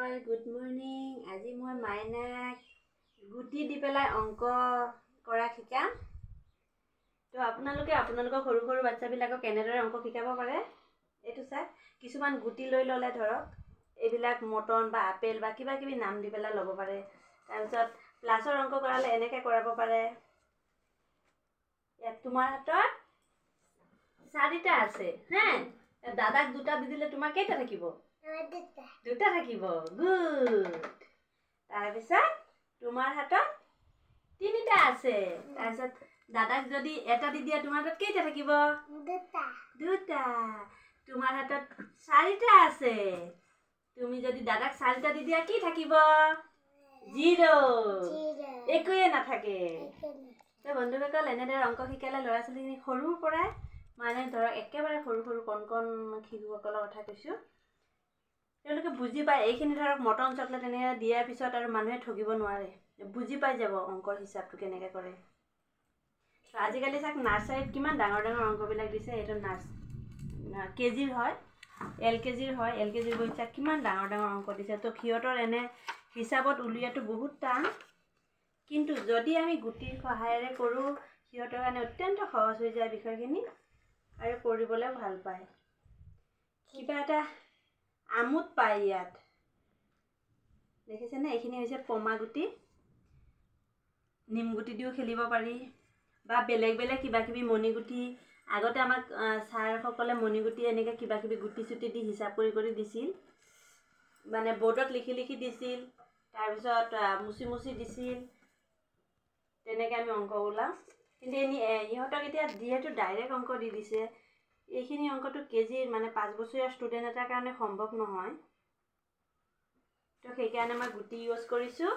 সকল good morning. আজি মই মাইনাক গুটি দি পেলাই অংক কৰা শিকাম। তো আপোনালোকৰ সৰু সৰু বাচ্চাবিলাকক কেনেদৰে অংক শিকাব পাৰে এইটো চাওক। কিছুমান গুটি লৈ ল'লে ধৰক এইবিলাক মটন বা আপেল বা কিবা কিবি নাম দি পেলাই ল'ব পাৰে। তাৰপিছত প্লাছৰ অংক কৰালে এনেকৈ কৰাব পাৰে। ইয়াত তোমাৰ হাতত 4টা আছে হা। দাদাক 2টা দি দিলে তোমাৰ কেইটা থাকিব? 2টা থাকিব। গুড। তাৰপিছত তোমাৰ হাতত 3টা আছে। তাৰপিছত দাদাক যদি এটা দি দিয়া তোমাৰ হাতত কেইটা থাকিব? 2টা। তোমাৰ হাতত 4টা আছে। তুমি যদি দাদাক 4টা দি দিয়া কি থাকিব? 0। একোৱে নাথাকে। তো বন্ধুসকল এনেদৰে অংক শিকালে ল'ৰা ছোৱালীখিনি সৰুৰ পৰাই মানে ধৰক একেবাৰে সৰু সৰু কণ শিশুসকলৰ কথা কৈছোঁ। তেওঁলোকে বুজি পায়। এইখিনি ধৰক মটন চকলেট এনেকৈ দিয়াৰ পিছত আৰু মানুহে ঠগিব নোৱাৰে। বুজি পাই যাব অংকৰ হিচাপটো কেনেকৈ কৰে। আজিকালি চাওক নাৰ্চাৰীত কিমান ডাঙৰ ডাঙৰ অংকবিলাক দিছে। এইটো কেজিৰ হয়, LKGৰ হয়। LKGৰ বহিত চাওক কিমান ডাঙৰ ডাঙৰ অংক দিছে। তো সিহঁতৰ এনে হিচাপত উলিওৱাটো বহুত টান। কিন্তু যদি আমি গুটিৰ সহায়েৰে কৰোঁ সিহঁতৰ কাৰণে অত্যন্ত সহজ হৈ যায় বিষয়খিনি আৰু কৰিবলৈও ভাল পায়। কিবা এটা আমোদ পায় ইয়াত। দেখিছেনে? এইখিনি হৈছে পমা গুটি। নিম গুটি দিও খেলিব পাৰি বা বেলেগ বেলেগ কিবা কিবি মণিগুটি। আগতে আমাক ছাৰসকলে মণিগুটি এনেকৈ কিবা কিবি গুটি চুটি দি হিচাপ কৰি কৰি দিছিল। মানে বৰ্ডত লিখি লিখি দিছিল। তাৰপিছত মুচি মুচি দিছিল। তেনেকৈ আমি অংক ওলাওঁ। কিন্তু ইহঁতক এতিয়া যিহেতু ডাইৰেক্ট অংক দি দিছে, এইখিনি অংকটো কেজিৰ মানে 5 বছৰীয়া ষ্টুডেণ্ট এটাৰ কাৰণে সম্ভৱ নহয়। তো সেইকাৰণে মই গুটি ইউজ কৰিছোঁ,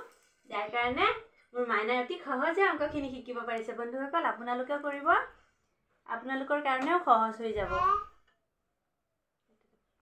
যাৰ কাৰণে মোৰ মাইনাই অতি সহজে অংকখিনি শিকিব পাৰিছে। বন্ধুসকল আপোনালোকেও কৰিব, আপোনালোকৰ কাৰণেও সহজ হৈ যাব।